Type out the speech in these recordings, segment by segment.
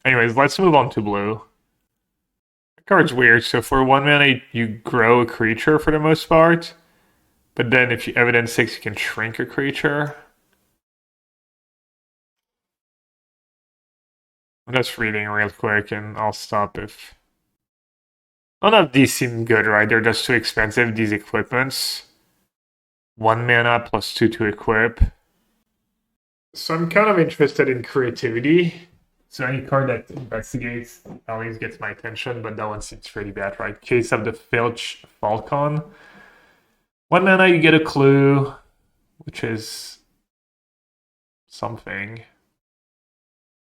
Anyways, let's move on to blue. The card's weird. So for 1 mana, you grow a creature for the most part. But then if you evidence 6, you can shrink a creature. I'm just reading real quick and I'll stop if... None of these seem good, right? They're just too expensive, these equipments. 1 mana plus 2 to equip. So I'm kind of interested in creativity. So any card that investigates always gets my attention, but that one seems pretty bad, right? Case of the Filch Falcon. 1 mana, you get a clue, which is something.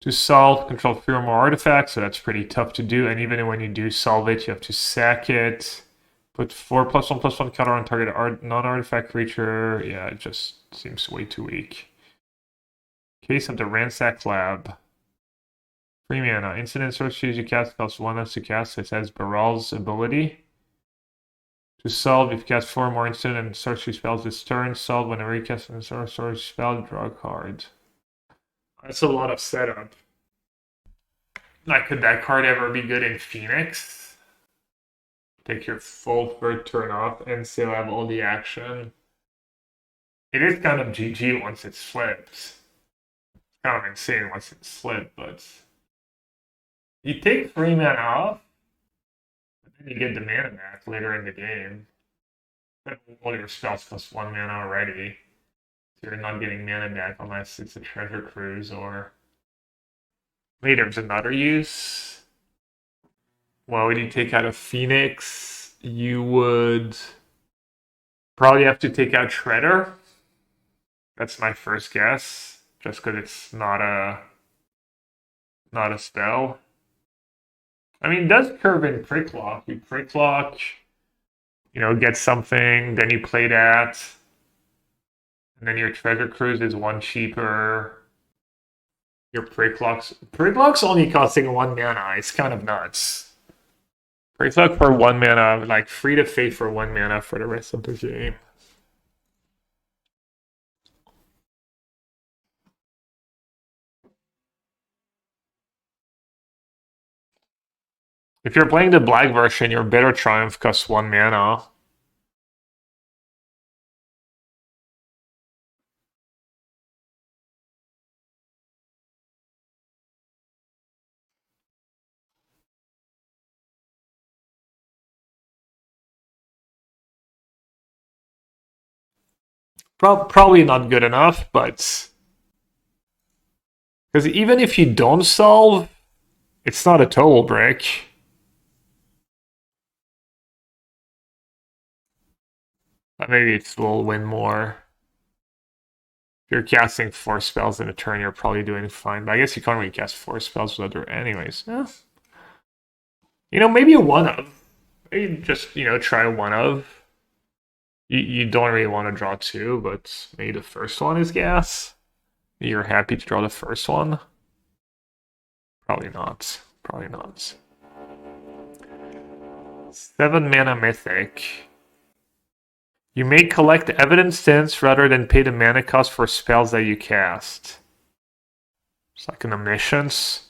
To solve, control 3 or more artifacts, so that's pretty tough to do. And even when you do solve it, you have to sack it. Put 4+1/+1 counter on target non-artifact creature. Yeah, it just seems way too weak. Case of the Ransack Lab. 3 mana. Instant sorceries you cast costs 1 less to cast, so it has Baral's ability. To solve, if you cast 4 more instant and sorcery spells this turn, solve whenever you cast a sorcery spell, draw a card. That's a lot of setup. Like, could that card ever be good in Phoenix? Take your full third turn off and still have all the action. It is kind of GG once it slips. It's kind of insane once it slips, but you take 3 mana off, but then you get the mana back later in the game. But all your spells cost 1 mana already. So you're not getting mana back unless it's a treasure cruise or... Wait, there's another use. Well, when you take out a Phoenix, you would probably have to take out Shredder. That's my first guess, just because it's not a spell. I mean, it does curve in Pricklock. You Pricklock, get something, then you play that, and then your Treasure Cruise is 1 cheaper. Your Pricklock's only costing 1 mana. It's kind of nuts. Pricklock for 1 mana, like free to fate for 1 mana for the rest of the game. If you're playing the black version, your Bitter Triumph costs 1 mana. Probably not good enough, but... Because even if you don't solve, it's not a total brick. But maybe it will win more. If you're casting 4 spells in a turn, you're probably doing fine. But I guess you can't really cast 4 spells with other... Anyways, maybe one of. Maybe just, try one of. You don't really want to draw 2, but maybe the first one is gas. You're happy to draw the first one? Probably not. Probably not. 7 mana Mythic. You may collect evidence stats rather than pay the mana cost for spells that you cast. It's like an omniscience.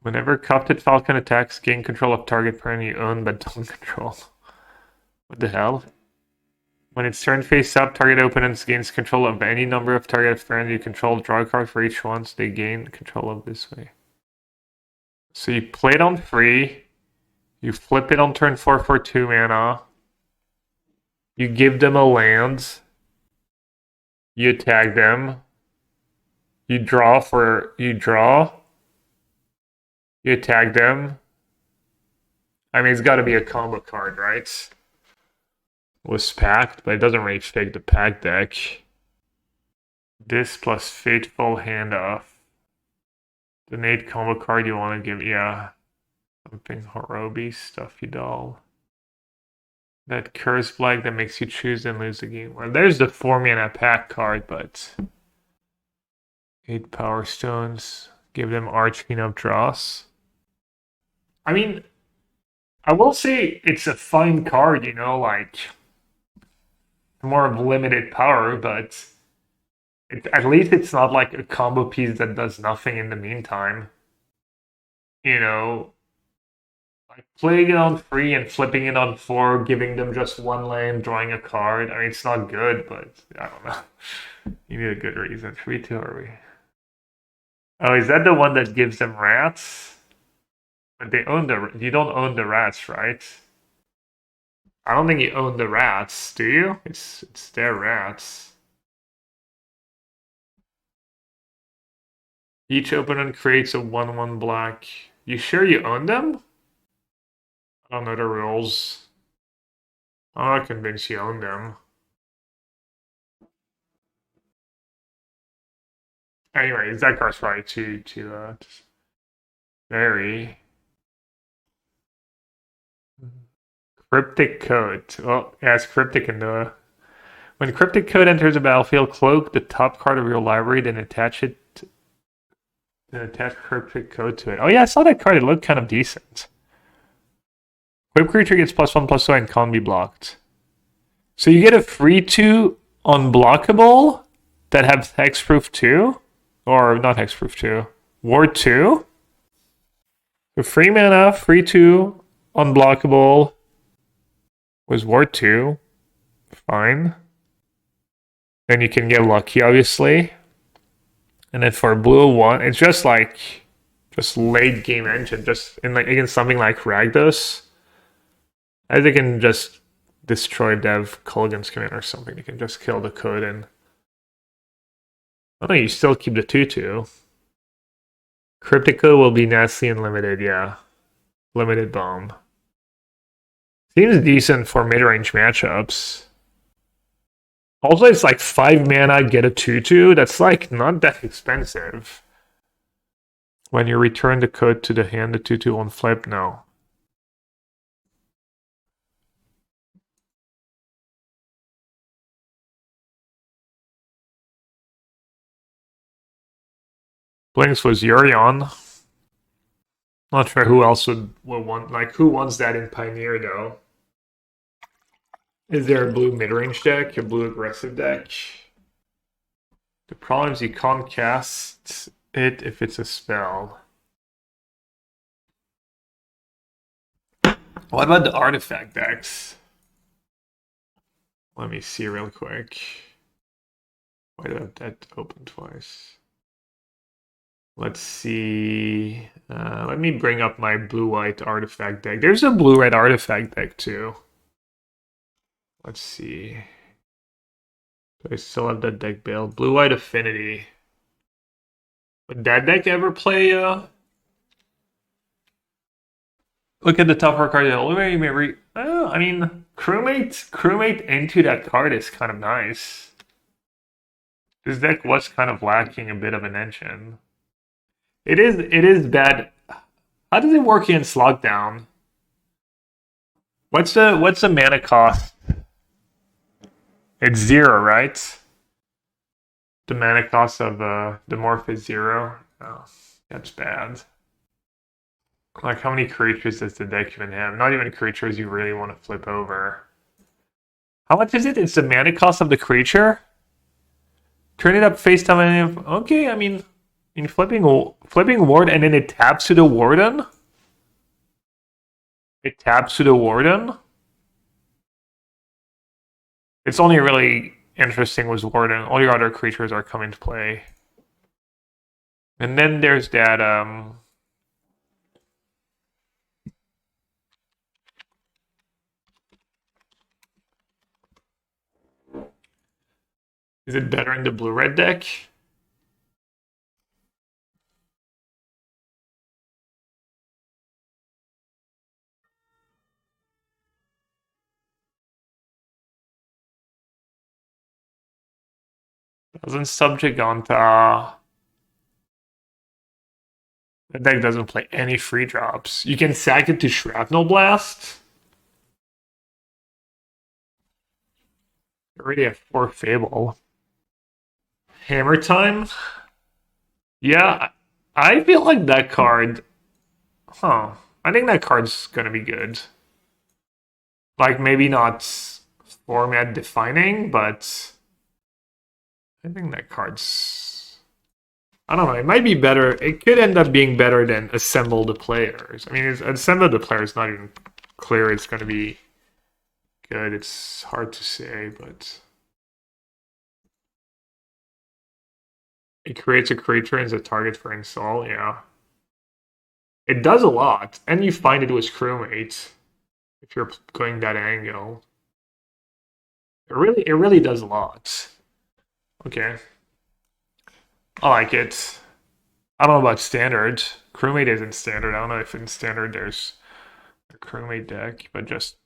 Whenever Copted Falcon attacks, gain control of target parent you own but don't control. What the hell? When it's turn face up, target opponent gains control of any number of target friends you control. Draw a card for each one, so they gain control of this way. So you play it on 3. You flip it on turn 4 for 2 mana. You give them a land. You attack them. You draw. You attack them. I mean, it's got to be a combo card, right? Was packed, but it doesn't really fit the pack deck. This plus Fateful Handoff. The Nate combo card you want to give, yeah. Something Horobi, Stuffy Doll. That Curse Black that makes you choose and lose the game. Well, there's the 4 mana pack card, but 8 Power Stones. Give them Arch Cleanup draws. I mean, I will say it's a fine card, like more of limited power, but at least it's not like a combo piece that does nothing in the meantime. you know, like playing it on 3 and flipping it on 4, giving them just one lane, drawing a card. I mean, it's not good, but I don't know. You need a good reason. 3-2 are we? Oh, is that the one that gives them rats? But they own the. You don't own the rats, right? I don't think you own the rats, do you? It's their rats. Each opponent creates a 1/1 black. You sure you own them? I don't know the rules. I'm not convinced you own them. Anyways, that card's probably too very cryptic code. Well, yeah, it's cryptic in the when cryptic code enters the battlefield, cloak the top card of your library, then attach cryptic code to it. Oh yeah, I saw that card. It looked kind of decent. Whip creature gets +1/+2 and can't be blocked. So you get a free 2 unblockable that have hexproof 2? Or not hexproof 2. Ward 2? So free mana, free 2, unblockable. Was Ward 2. Fine. Then you can get lucky, obviously. And then for blue 1, it's just like just late game engine, just in like against something like Ragdos. As they can just destroy Dev Kulgan's command or something. You can just kill the code and oh no, you still keep the 2/2. Cryptico will be nasty and limited, yeah. Limited bomb. Seems decent for mid-range matchups. Also, it's like 5 mana, get a 2/2. That's like not that expensive. When you return the code to the hand, the 2/2 won't flip, no. Blinks was Yurion. Not sure who else would want, like, who wants that in Pioneer, though? Is there a blue mid-range deck, a blue aggressive deck? The problem is you can't cast it if it's a spell. What about the artifact decks? Let me see real quick. Why did I have that open twice? Let's see. Let me bring up my blue-white artifact deck. There's a blue-red artifact deck too. Let's see. Do I still have that deck built? Blue-white affinity. Would that deck ever play? Look at the top four cards. The only way you may I mean, crewmate into that card is kind of nice. This deck was kind of lacking a bit of an engine. It is bad. How does it work against lockdown? What's the mana cost? It's 0, right? The mana cost of the morph is 0. Oh, that's bad. Like, how many creatures does the deck even have? Not even creatures you really want to flip over. How much is it? It's the mana cost of the creature? Turn it up face time and okay, I mean in flipping ward and then it taps to the warden? It taps to the warden? It's only really interesting was warden. All your other creatures are coming to play. And then there's that is it better in the blue-red deck? Doesn't subject onto the deck doesn't play any free drops. You can sack it to Shrapnel Blast. You already have 4 Fable. Hammer Time? Yeah, I feel like that card. Huh. I think that card's gonna be good. Like, maybe not format defining, but I think that card's I don't know. It might be better. It could end up being better than assemble the players. I mean, assemble the players not even clear it's going to be good. It's hard to say, but it creates a creature as a target for install. Yeah, it does a lot, and you find it with crewmates if you're going that angle. It really does a lot. Okay, I like it. I don't know about standard. Crewmate isn't standard. I don't know if in standard there's a crewmate deck, but just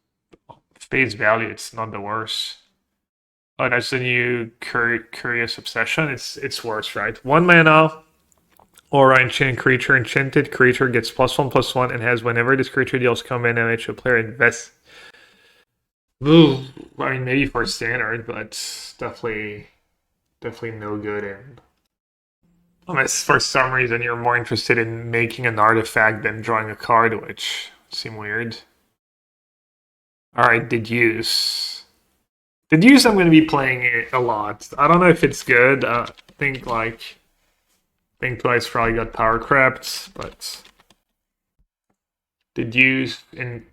face value, it's not the worst. Oh, that's the new Curious Obsession. It's worse, right? 1 mana, aura enchanted creature. Enchanted creature gets +1/+1 and has whenever this creature deals combat damage, a player invests. Ooh, I mean maybe for standard, but definitely no good in. Unless for some reason you're more interested in making an artifact than drawing a card, which seem weird. Alright, Deduce. Deduce I'm going to be playing it a lot. I don't know if it's good. Think Twice probably got power crept, but Deduce in...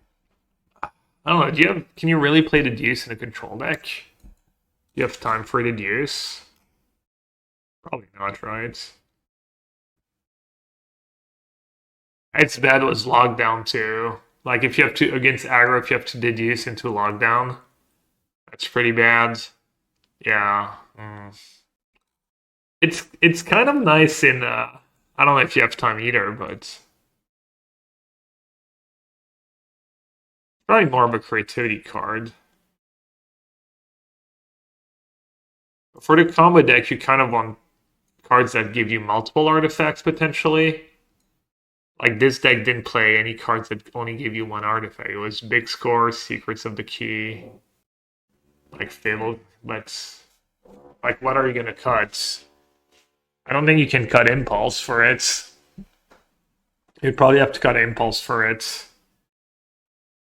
I don't know, can you really play Deduce in a control deck? Do you have time for Deduce? Probably not, right? It's bad with lockdown too. Like if you have to against aggro, if you have to deduce into lockdown, that's pretty bad. Yeah. It's kind of nice in I don't know if you have time either, but probably more of a creativity card. For the combo deck, you kind of want cards that give you multiple artifacts potentially. Like this deck didn't play any cards that only give you one artifact. It was Big Score, Secrets of the Key, like Fable, but like what are you gonna cut? I don't think you can cut Impulse for it. You'd probably have to cut Impulse for it.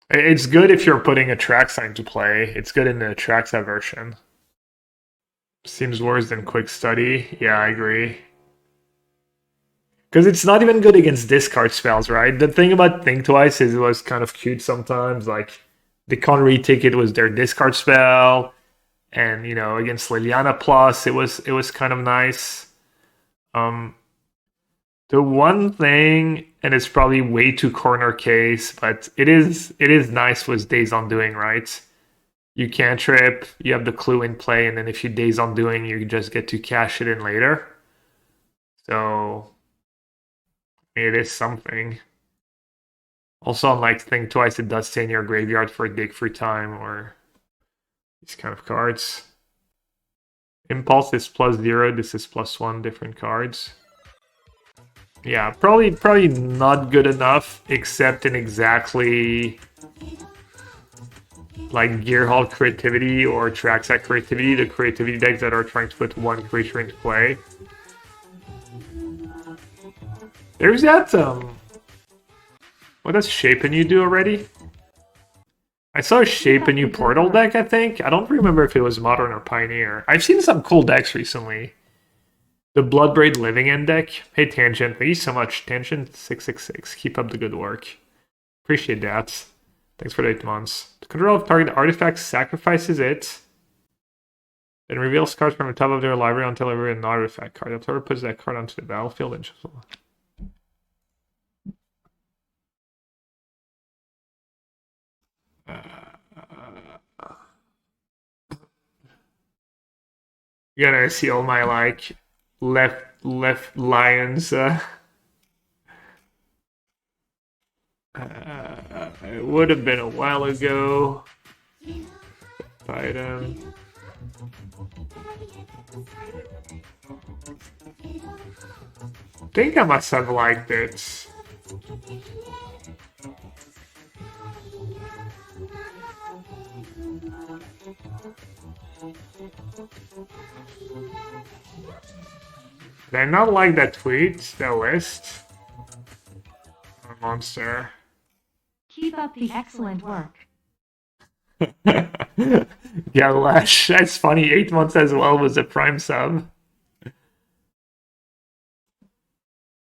It's good if you're putting a Traxine to play. It's good in the Traxa version. Seems worse than Quick Study. Yeah, I agree. Because it's not even good against discard spells, right? The thing about Think Twice is it was kind of cute sometimes. Like, the Connery ticket was their discard spell. And, you know, against Liliana Plus, it was kind of nice. The one thing, and it's probably way too corner case, but it is nice with Days Undoing, right? You cantrip, you have the clue in play, and then if you Days Undoing, you just get to cash it in later. So it is something. Also, unlike Think Twice, it does stay in your graveyard for dig free time or these kind of cards. Impulse is +0, this is +1, different cards. Yeah, probably not good enough, except in exactly like Gearhulk creativity or Traxac creativity, the creativity decks that are trying to put one creature into play. There's that what does Shape and You do already? I saw a Shape and You Portal deck, I think. I don't remember if it was Modern or Pioneer. I've seen some cool decks recently. The Bloodbraid Living End deck. Hey Tangent, thank you so much. Tangent666. Keep up the good work. Appreciate that. Thanks for the 8 months. The control of target artifact sacrifices it. Then reveals cards from the top of their library until every an artifact card. The player puts that card onto the battlefield and just... You're gonna see all my like left lions. It would have been a while ago. Item. I think I must have liked it. Did I not like that tweet, that list? A monster. Keep up the excellent work. Yeah, Lash. That's funny. 8 months as well was a prime sub.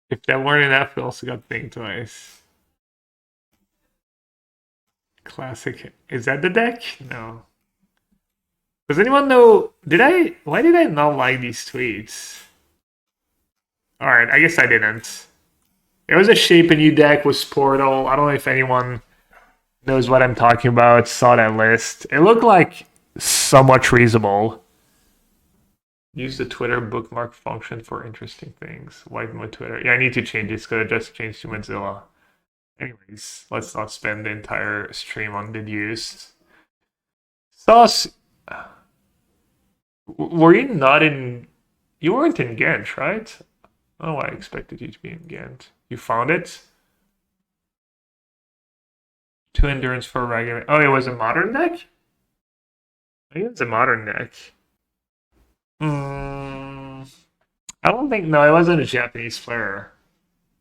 If that weren't enough, we also got Think Twice. Classic. Is that the deck? No. Does anyone know? Why did I not like these tweets? Alright, I guess I didn't. There was a Shape a New deck with Portal. I don't know if anyone knows what I'm talking about, saw that list. It looked like somewhat reasonable. Use the Twitter bookmark function for interesting things. Wipe my Twitter. Yeah, I need to change this because I just changed to Mozilla. Anyways, let's not spend the entire stream on did used. Sauce, were you not in... You weren't in Ghent, right? Oh, I expected you to be in Ghent. You found it? 2 endurance for a regular... Oh, it was a modern deck? I think it's a modern deck. I don't think... No, it wasn't a Japanese player.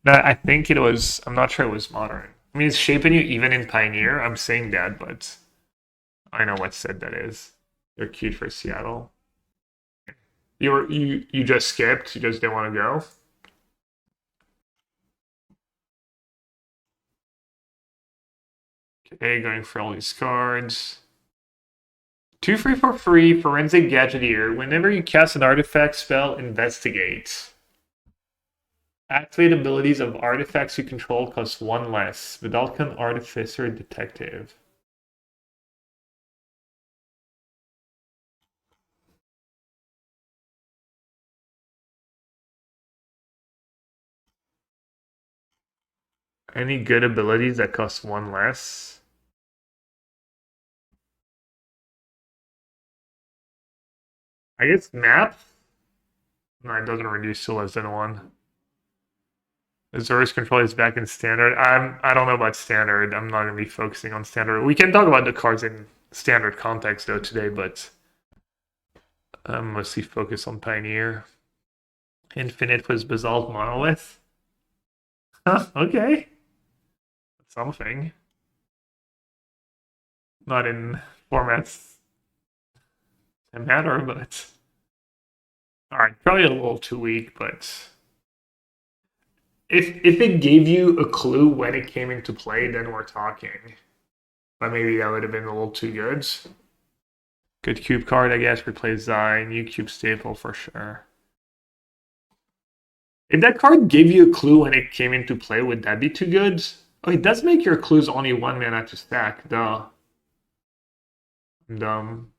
No, I think it was... I'm not sure it was modern. I mean, it's shaping you even in Pioneer. I'm saying that, but... I know what set that is. You're cute for Seattle. You just skipped. You just didn't want to go. Okay, going for all these cards. 2 free for free, Forensic Gadgeteer. Whenever you cast an artifact spell, investigate. Activate abilities of artifacts you control cost 1 less. Vidalcan Artificer Detective. Any good abilities that cost 1 less? I guess map? No, it doesn't reduce to less than 1. Azura's control is back in standard. I don't know about standard. I'm not gonna be focusing on standard. We can talk about the cards in standard context though today, but I'm mostly focused on Pioneer. Infinite was Basalt Monolith. Huh, okay. Something. Not in formats that matter, but alright, probably a little too weak, but if it gave you a clue when it came into play, then we're talking. But maybe that would have been a little too good. Good cube card, I guess. Replace Zai. New cube staple for sure. If that card gave you a clue when it came into play, would that be too good? Oh, it does make your clues only 1 mana to stack. Duh. Dumb.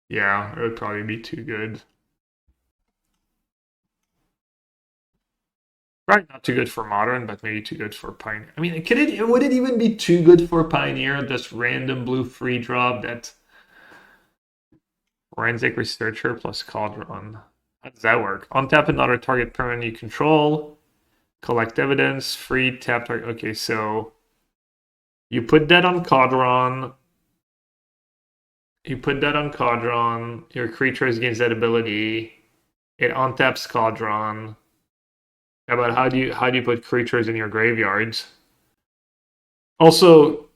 Yeah, it would probably be too good. Probably not too good for Modern, but maybe too good for Pioneer. I mean, would it even be too good for Pioneer? This random blue free drop that Forensic Researcher plus Cauldron. How does that work? Untap another target permanent you control. Collect evidence. Free tap target. Okay, so you put that on Cauldron. Your creature gains that ability. It untaps Cauldron. How about how do you put creatures in your graveyards? Also,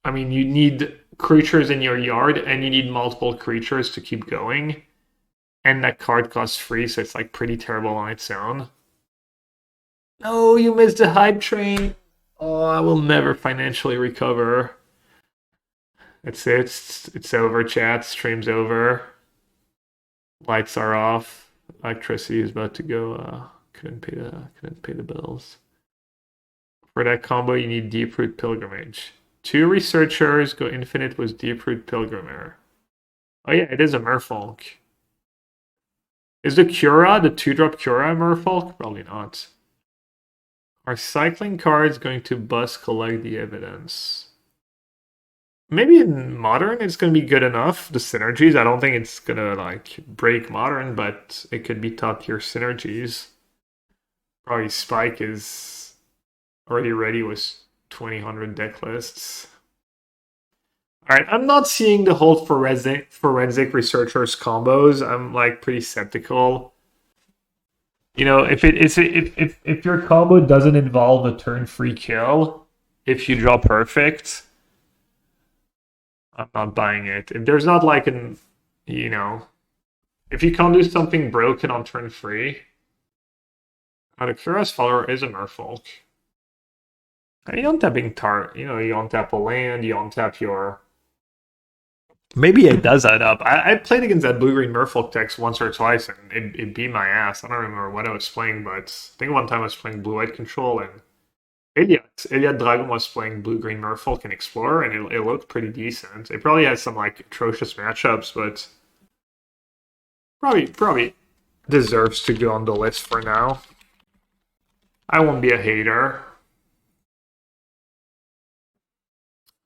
I mean, you need creatures in your yard and you need multiple creatures to keep going. And that card costs free, so it's like pretty terrible on its own. No, you missed the hype train. Oh, I will never financially recover. That's it. It's over, chat. Stream's over. Lights are off. Electricity is about to go. Couldn't pay the bills. For that combo, you need Deep-Root Pilgrimage. 2 researchers go infinite with Deep-Root Pilgrimer. Oh yeah, it is a Merfolk. Is the 2-drop Cura a Merfolk? Probably not. Are cycling cards going to bust collect the evidence? Maybe in Modern it's going to be good enough. The synergies, I don't think it's going to like break Modern, but it could be top tier synergies. Probably Spike is already ready with 2000 deck lists. Alright, I'm not seeing the whole forensic researchers combos. I'm like pretty skeptical. You know, if your combo doesn't involve a turn-free kill, if you draw perfect, I'm not buying it. If there's not like an, you know, if you can't do something broken on turn 3, The Curious Follower is a merfolk. You untapping you untap a land, you untap your. Maybe it does add up. I played against that blue-green merfolk text once or twice, and it beat my ass. I don't remember what I was playing, but I think one time I was playing blue-white control, and Iliad Dragon was playing blue-green merfolk and Explorer, and it looked pretty decent. It probably has some like atrocious matchups, but probably deserves to go on the list for now. I won't be a hater.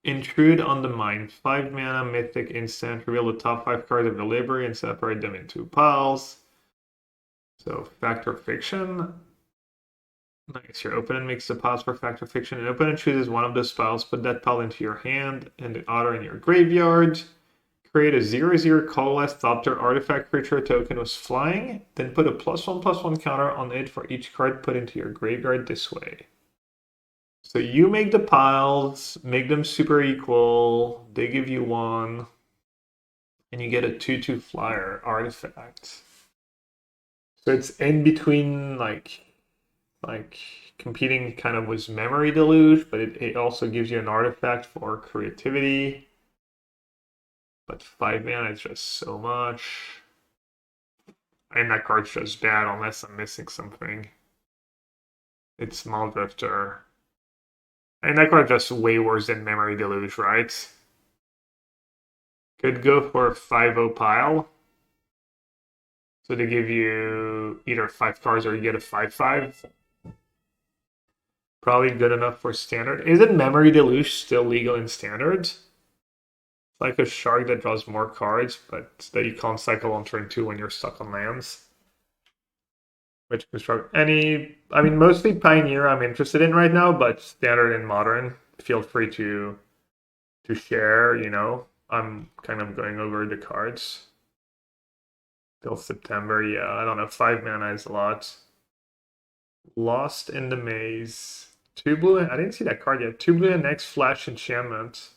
Intrude on the Mind. 5 mana, mythic instant. Reveal the top 5 cards of the library and separate them into piles. So, Factor Fiction. Nice. Your opponent makes the piles for Factor Fiction. An opponent chooses one of those piles. Put that pile into your hand and the other in your graveyard. Create a 0/0 colorless Thopter artifact creature token with flying. Then put a +1/+1 counter on it for each card put into your graveyard this way. So you make the piles, make them super equal, they give you 1, and you get a 2/2 flyer artifact. So it's in between like competing kind of with Memory Deluge, but it also gives you an artifact for creativity. But 5 mana is just so much. And that card's just bad unless I'm missing something. It's Small Drifter. And that card's just way worse than Memory Deluge, right? Could go for a 5/0 pile. So they give you either 5 cards or you get a 5/5. Probably good enough for standard. Isn't Memory Deluge still legal in standard? It's like a shark that draws more cards, but that you can't cycle on turn 2 when you're stuck on lands. Which construct mostly Pioneer I'm interested in right now, but Standard and Modern, feel free to share, I'm kind of going over the cards. Till September, yeah, I don't know, 5 mana is a lot. Lost in the Maze. 2 blue, I didn't see that card yet. 2 blue and X Flash Enchantment.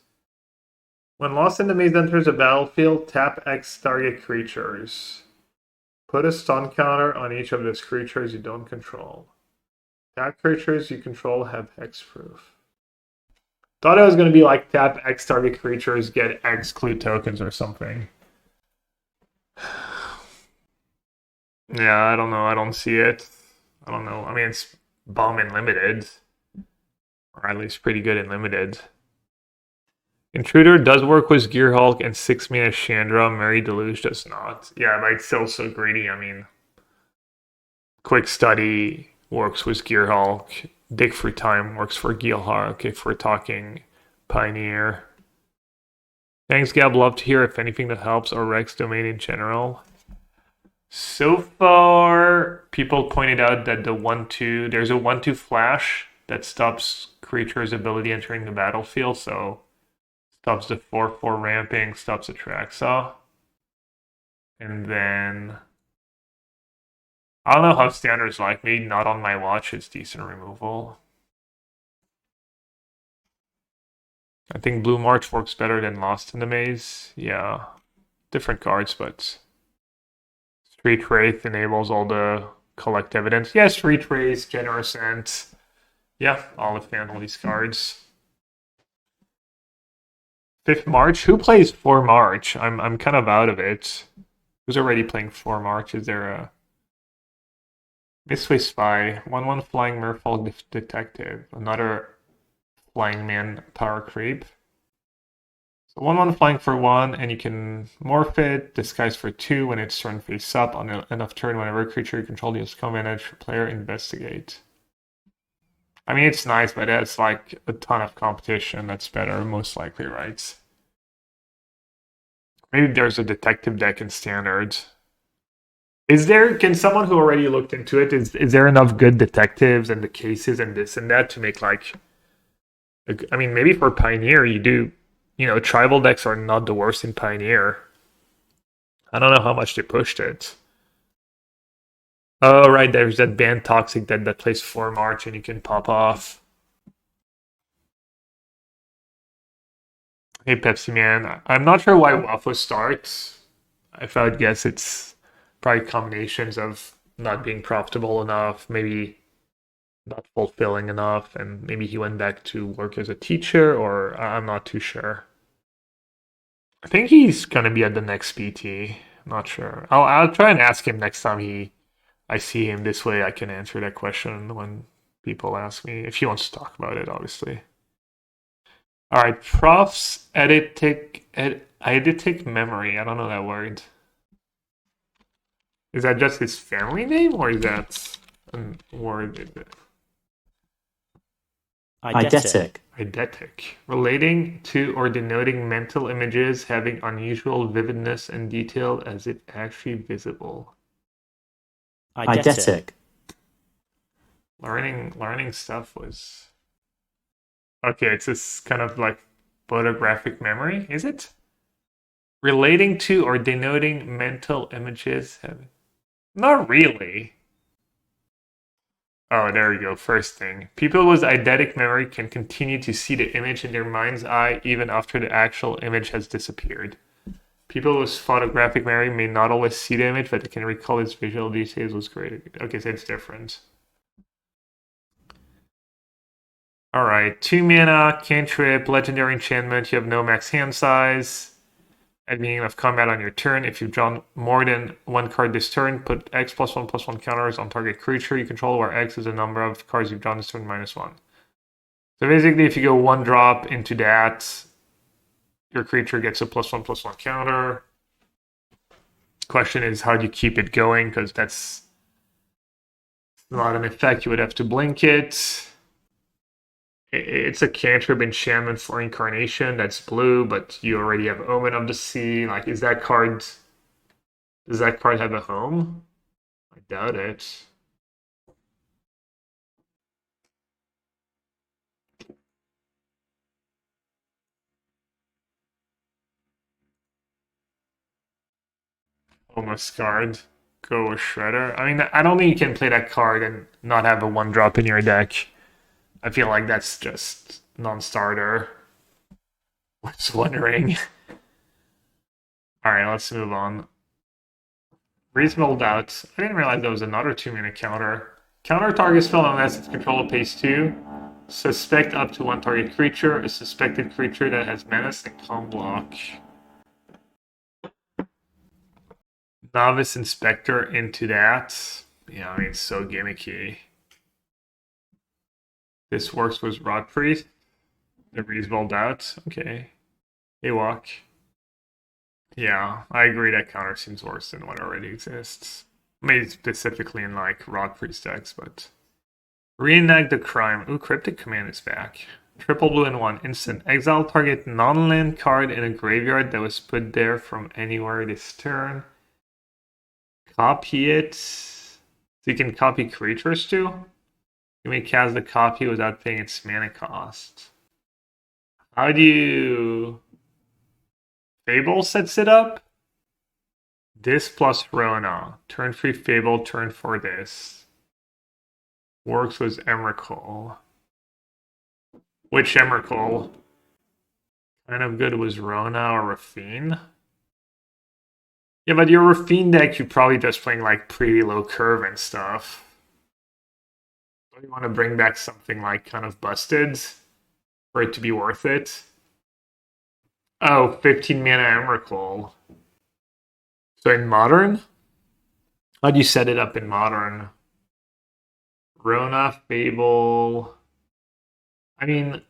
When Lost in the Maze enters a battlefield, tap X target creatures. Put a stun counter on each of those creatures you don't control. Tap creatures you control have hexproof. Thought it was going to be like tap X target creatures, get X clue tokens or something. Yeah, I don't know. I don't see it. I don't know. I mean, it's bomb in limited. Or at least pretty good in limited. Intruder does work with Gearhulk and 6 mana Chandra. Mary Deluge does not. Yeah, but it's still so greedy. I mean, Quick Study works with Gearhulk. Dig for Time works for Gearhulk if we're talking Pioneer. Thanks, Gab. Love to hear if anything that helps or Rex domain in general. So far, people pointed out that there's a 1/2 flash that stops creature's ability entering the battlefield, so stops the 4/4 ramping, stops the Traxaw. And then I don't know how standard's like. Maybe not on my watch, it's decent removal. I think Blue March works better than Lost in the Maze. Yeah. Different cards, but Street Wraith enables all the collect evidence. Yeah, Street Wraith, Generous Ant. Yeah, all of these cards. 5th March? Who plays 4 March? I'm kind of out of it. Who's already playing 4 March? Is there a Mistway Spy? 1/1 Flying Merfolk Detective. Another Flying Man Power Creep. So 1/1 Flying for 1, and you can morph it, disguise for 2 when it's turn face up. On the end of turn, whenever a creature you control deals combat player investigate. I mean, it's nice, but it's like a ton of competition. That's better, most likely, right? Maybe there's a detective deck in standard. Can someone who already looked into it, is there enough good detectives and the cases and this and that to make like, I mean, maybe for Pioneer you do, tribal decks are not the worst in Pioneer. I don't know how much they pushed it. Oh, right, there's that band Toxic that plays 4 March and you can pop off. Hey, Pepsi Man. I'm not sure why Waffle starts. If I would guess, it's probably combinations of not being profitable enough, maybe not fulfilling enough, and maybe he went back to work as a teacher, or I'm not too sure. I think he's gonna be at the next PT. Not sure. I'll try and ask him next time I see him. This way I can answer that question when people ask me if he wants to talk about it, obviously. All right, profs eidetic memory. I don't know that word. Is that just his family name, or is that a word? Eidetic. Eidetic. Relating to or denoting mental images having unusual vividness and detail as it actually visible. Eidetic. Learning stuff was okay. It's this kind of like photographic memory, is it? Relating to or denoting mental images having not really. Oh, there we go. First thing. People with eidetic memory can continue to see the image in their mind's eye even after the actual image has disappeared. People with photographic memory may not always see the image, but they can recall its visual details was great. Okay, so it's different. Alright, 2 mana, cantrip, legendary enchantment, you have no max hand size. At the beginning of combat on your turn, if you've drawn more than one card this turn, put X +1/+1 counters on target creature you control, where X is the number of cards you've drawn this turn -1. So basically, if you go 1-drop into that, your creature gets a +1/+1 counter. Question is, how do you keep it going? Because that's not an effect. You would have to blink it. It's a cantrip enchantment for incarnation that's blue, but you already have Omen of the Sea. Like, does that card have a home? I doubt it. Almost card. Go with Shredder. I mean, I don't think you can play that card and not have a 1-drop in your deck. I feel like that's just non-starter. Was wondering. Alright, let's move on. Reasonable doubt. I didn't realize there was another 2-mana counter. Counter target spell unless its controller pays 2. Suspect up to 1 target creature. A suspected creature that has menace and calm block. Novice Inspector into that. Yeah, I mean, it's so gimmicky. This works with Rod Priest. The reasonable doubt. Okay. Hey, walk. Yeah, I agree that counter seems worse than what already exists. Maybe specifically in like Rod Priest decks, but reenact the crime. Ooh, Cryptic Command is back. Triple blue and 1 instant. Exile target non-land card in a graveyard that was put there from anywhere this turn. Copy it. So you can copy creatures too? You may cast the copy without paying its mana cost. How do you... Fable sets it up? This plus Rona. Turn 3 Fable, turn 4 this. Works with Emrakul. Which Emrakul? Kind of good was Rona or Rafine. Yeah, but your Rafine deck, you're probably just playing like pretty low curve and stuff. Don't you want to bring back something like kind of busted for it to be worth it? Oh, 15 mana Emrakul. So in Modern? How'd you set it up in Modern? Rona, Fable... I mean,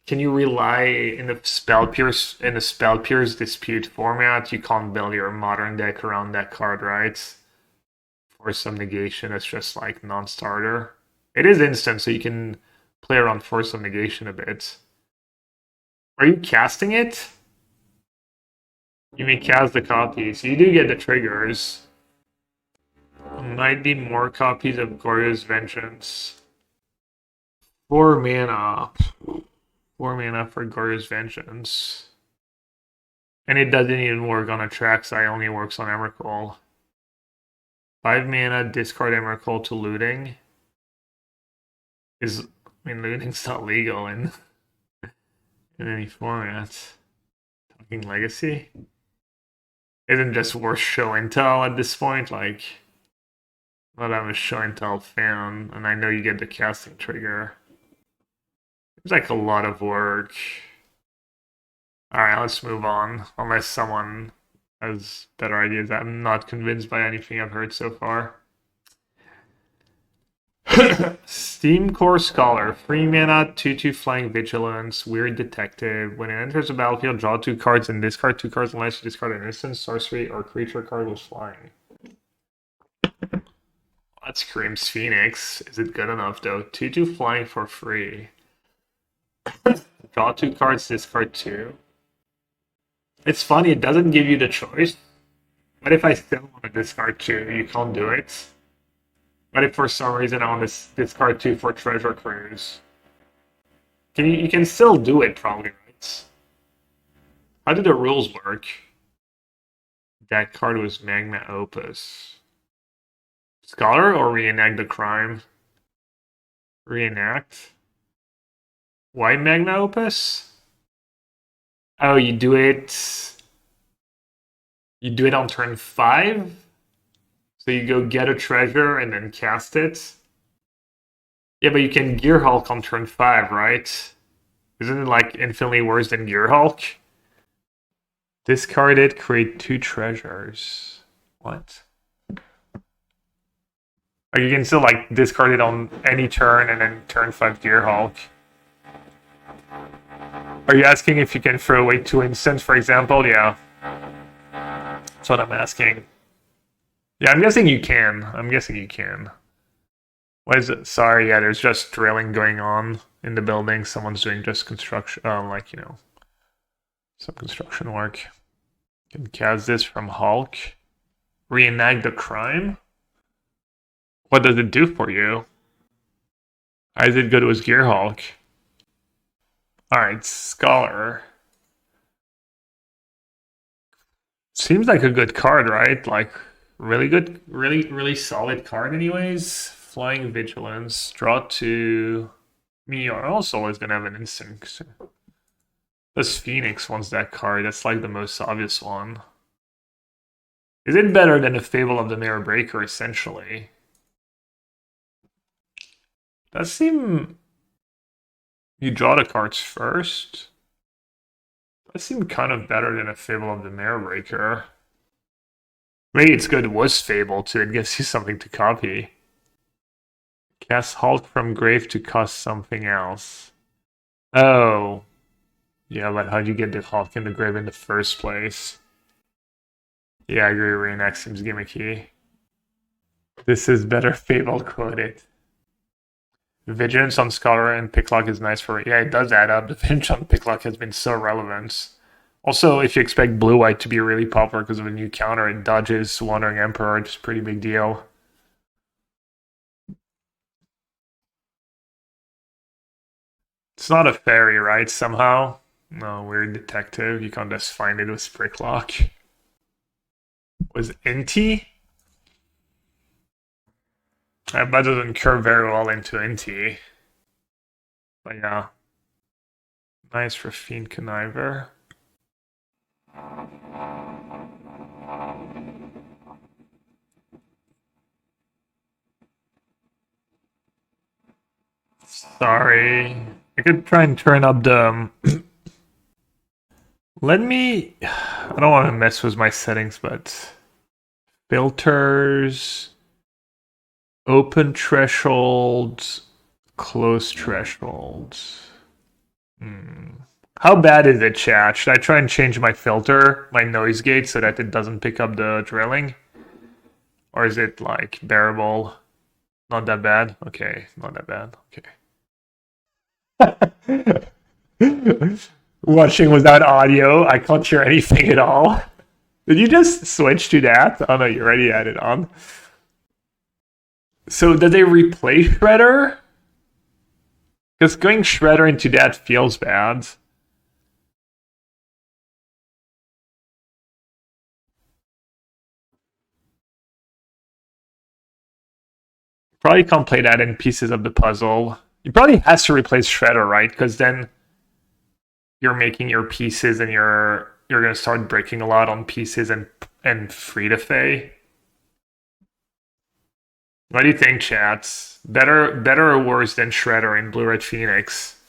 can you rely in the Spell Pierce Dispute format? You can't build your Modern deck around that card, right? For some negation, it's just like non-starter. It is instant, so you can play around Force of Negation a bit. Are you casting it? You may cast the copy, so you do get the triggers. Might be more copies of Goryo's Vengeance. 4 mana. 4 mana for Goryo's Vengeance. And it doesn't even work on Atraxa, it only works on Emrakul. 5 mana, discard Emrakul to looting. I mean, looting's not legal in any format. Talking Legacy? Isn't just worth show and tell at this point, like... But I'm a show and tell fan, and I know you get the casting trigger. It's like a lot of work. Alright, let's move on. Unless someone has better ideas. I'm not convinced by anything I've heard so far. Steam Core Scholar, 3 mana, 2/2 Flying Vigilance, Weird Detective. When it enters the battlefield, draw 2 cards and discard 2 cards unless you discard an instant, sorcery, or creature card with flying. That screams Phoenix. Is it good enough though? 2/2 Flying for free. Draw 2 cards, discard 2. It's funny, it doesn't give you the choice. What if I still want to discard 2? You can't do it. But if for some reason I want to discard 2 for Treasure Cruise, you can still do it probably, right? How do the rules work? That card was Magma Opus. Scholar or reenact the crime? Reenact? Why Magna Opus? Oh, you do it on turn 5? So you go get a treasure and then cast it? Yeah, but you can Gear Hulk on turn 5, right? Isn't it like infinitely worse than Gear Hulk? Discard it, create 2 treasures. What? Like you can still like discard it on any turn and then turn 5 Gear Hulk. Are you asking if you can throw away 2 instants, for example? Yeah. That's what I'm asking. Yeah, I'm guessing you can. What is it? Sorry, yeah, there's just drilling going on in the building. Someone's doing just construction, some construction work. You can cast this from Hulk. Reenact the crime? What does it do for you? How is it good with Gear Hulk? Alright, Scholar. Seems like a good card, right? Like, really good, really solid card anyways. Flying Vigilance. Draw 2. Me are also always gonna have an instant. This Phoenix wants that card. That's like the most obvious one. Is it better than a Fable of the Mirror Breaker, essentially? Does seem... You draw the cards first? That seemed kind of better than a Fable of the Mirror Breaker. Maybe it's good was Fable too, it gives you something to copy. Cast Hulk from grave to cost something else. Oh. Yeah, but how'd you get the Hulk in the grave in the first place? Yeah, I agree, Reenact seems gimmicky. This is better Fable quoted. Vigilance on Scholar and Picklock is nice for... Yeah, it does add up. The Vigilance on Picklock has been so relevant. Also, if you expect Blue-White to be really popular because of a new counter, it dodges Wandering Emperor. It's a pretty big deal. It's not a fairy, right, somehow? No, weird detective. You can't just find it with Spricklock. Was Inti? That doesn't curve very well into Inti. But yeah. Nice for Fiend Conniver. Sorry. I could try and turn up the... Let me... I don't want to mess with my settings, but... Filters... Open threshold... Close threshold... How bad is it, chat? Should I try and change my filter, my noise gate, so that it doesn't pick up the drilling? Or is it, like, bearable? Not that bad? Okay, not that bad. Okay. Watching without audio, I can't hear anything at all. Did you just switch to that? Oh no, you already had it on. So did they replace Shredder? Because going Shredder into that feels bad. Probably can't play that in pieces of the puzzle. You probably has to replace Shredder, right? Because then you're making your pieces and you're gonna start breaking a lot on pieces and free to Fey. What do you think, chats? Better or worse than Shredder in Blue Red Phoenix?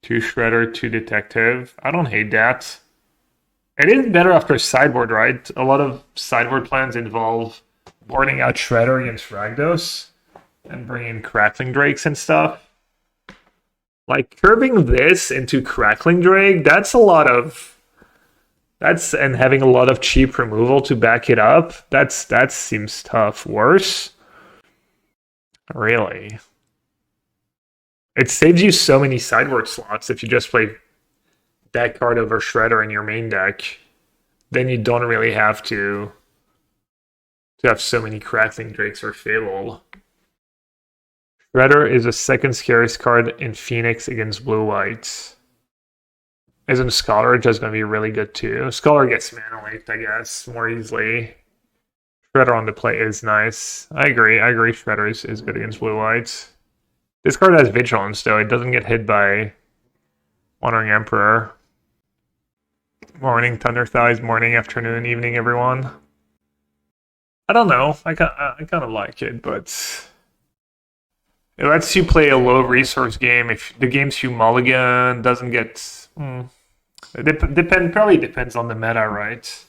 Two Shredder, two Detective. I don't hate that. It is better after sideboard, right? A lot of sideboard plans involve boarding out Shredder against Ragdos and bringing Crackling Drakes and stuff. Like curbing this into Crackling Drake, that's a lot of and having a lot of cheap removal to back it up. That seems tough. Worse? Really? It saves you so many sideboard slots if you just play that card over Shredder in your main deck. Then you don't really have to have so many Crackling Drakes or Fable. Shredder is the second scariest card in Phoenix against blue whites. Isn't Scholar just going to be really good too? Scholar gets mana leaked, I guess, more easily. Shredder on the play is nice. I agree. Shredder is good against blue whites. This card has Vigilance, though. It doesn't get hit by Wandering Emperor. Morning, Thunder Thighs. Morning, afternoon, evening, everyone. I don't know. I kind of like it, but it lets you play a low resource game. If the games you mulligan doesn't get... It probably depends on the meta, right?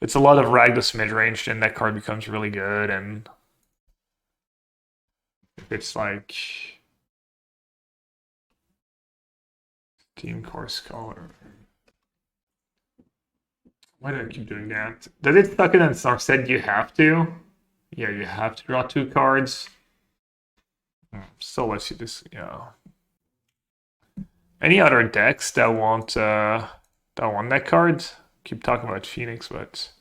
It's a lot of Ragdos mid-range, then that card becomes really good, and if it's like Team Core Scholar. Why do I keep doing that? Does it suck it in Narset? You have to? Yeah, you have to draw 2 cards. Still lets you just, yeah. Any other decks that want that card? Keep talking about Phoenix, but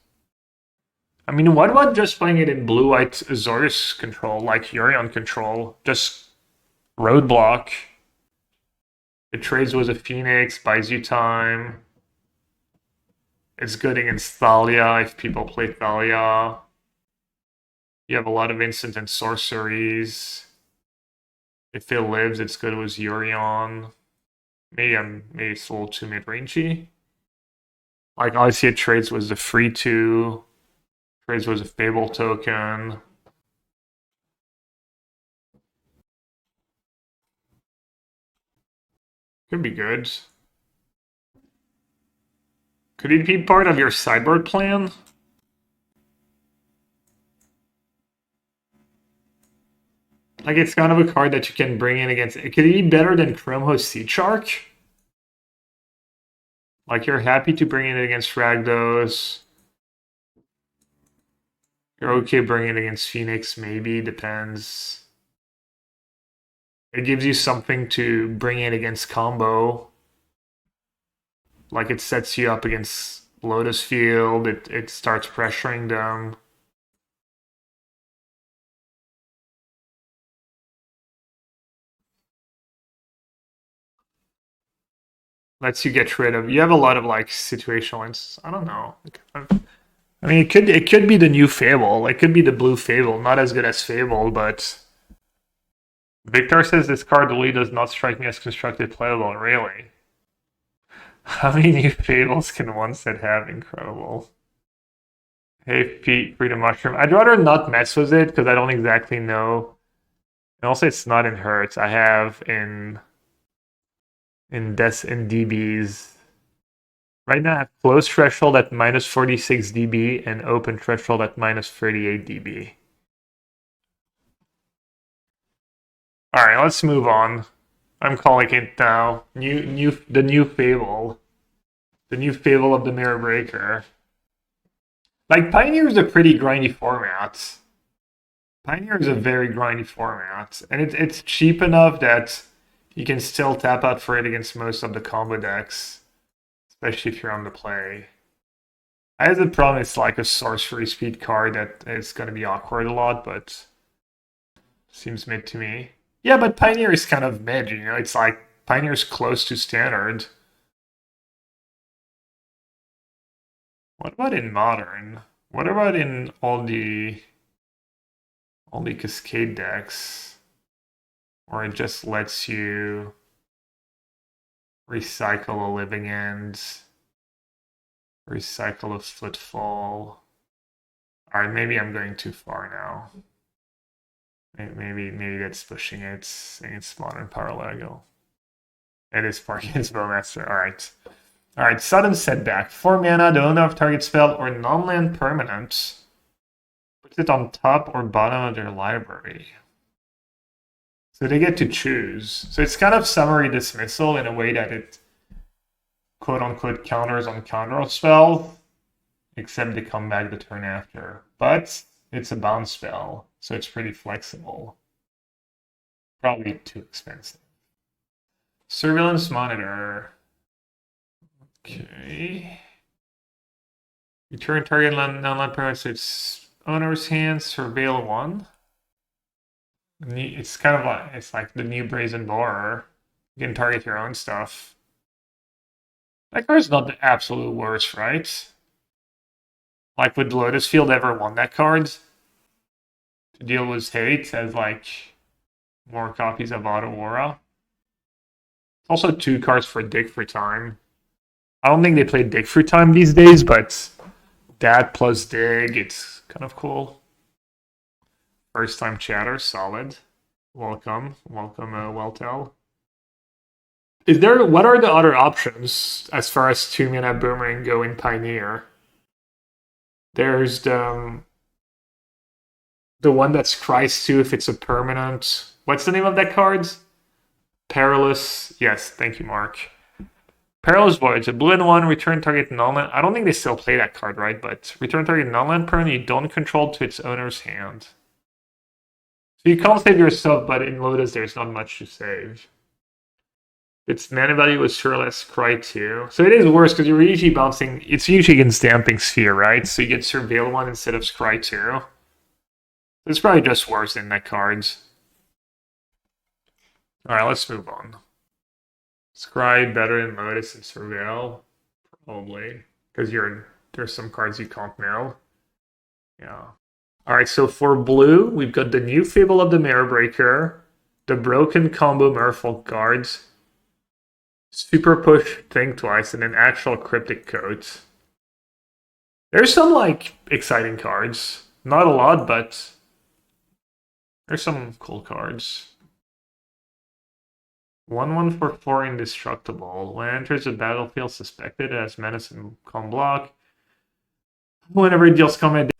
I mean, what about just playing it in blue-white Azorius control, like Yorion control? Just roadblock. It trades with a Phoenix, buys you time. It's good against Thalia if people play Thalia. You have a lot of instant and sorceries. If it lives, it's good with Yorion. Maybe it's a little too mid-rangey. Like obviously it trades with the free 2. Trades with a Fable token. Could be good. Could it be part of your sideboard plan? Like it's kind of a card that you can bring in against. Could it be better than Chromho Sea Shark? Like you're happy to bring it against Ragdos. You're okay bringing it against Phoenix, maybe, depends. It gives you something to bring in against combo. Like it sets you up against Lotus Field, it starts pressuring them. Lets you get rid of. You have a lot of like situational. I don't know. I mean, it could be the new Fable. It could be the blue Fable. Not as good as Fable, but Victor says this card really does not strike me as constructed playable. Really? How many new Fables can one set have? Incredible. Hey, Pete, Freedom Mushroom. I'd rather not mess with it because I don't exactly know. And also, it's not in Hertz. I have in DBs. Right now, I have close threshold at minus 46 dB and open threshold at minus 38 dB. All right, let's move on. I'm calling it now. The new Fable. The new Fable of the Mirror Breaker. Like, Pioneer is a pretty grindy format. Pioneer is a very grindy format. And it's cheap enough that you can still tap out for it against most of the combo decks. Especially if you're on the play. I have the problem it's like a sorcery speed card that is going to be awkward a lot, but seems mid to me. Yeah, but Pioneer is kind of mid, you know? It's like Pioneer's close to standard. What about in Modern? What about in all the Cascade decks? Where it just lets you recycle a Living End, recycle a Footfall. All right, maybe I'm going too far now. Maybe that's pushing it. Saying it's modern parallel. It is Parkin's Bowmaster. All right. Sudden setback. 4 mana. The owner of target spell or non-land permanent puts it on top or bottom of their library. So they get to choose. So it's kind of summary dismissal in a way that it quote-unquote counters on counter spell, except they come back the turn after. But it's a bounce spell, so it's pretty flexible. Probably too expensive. Surveillance Monitor. Okay. Return target non-land permanent to its owner's hand. Surveil 1. It's kind of like the new Brazen Borer. You can target your own stuff. That card's not the absolute worst, right? Like, would Lotus Field ever want that card? To deal with hate as like more copies of Auto Aura. Also 2 cards for Dig for Time. I don't think they play Dig for Time these days, but that plus Dig, it's kind of cool. First time chatter, solid. Welcome, Welltell. What are the other options as far as 2 mana Boomerang go in Pioneer? There's the one that's Christ 2 if it's a permanent. What's the name of that card? Perilous. Yes, thank you, Mark. Perilous Voyage. A blue and 1, return target non-land. I don't think they still play that card, right? But return target non-land permanent you don't control to its owner's hand. So you can't save yourself, but in Lotus there's not much to save. Its mana value was sure less Cry 2. So it is worse because you're usually bouncing. It's usually against Damping Sphere, right? So you get Surveil 1 instead of Scry 2. It's probably just worse than that cards. Alright, let's move on. Scry better than Lotus and Surveil? Probably. Because there's some cards you can't mill. Yeah. Alright, so for blue, we've got the new Fable of the Mirror Breaker, the broken combo Merfolk cards, Super Push Think Twice, and an actual Cryptic coat. There's some, like, exciting cards. Not a lot, but there's some cool cards. 1/1 for 4 indestructible. When it enters the battlefield, suspected it has menace and calm block. Whenever it deals combat.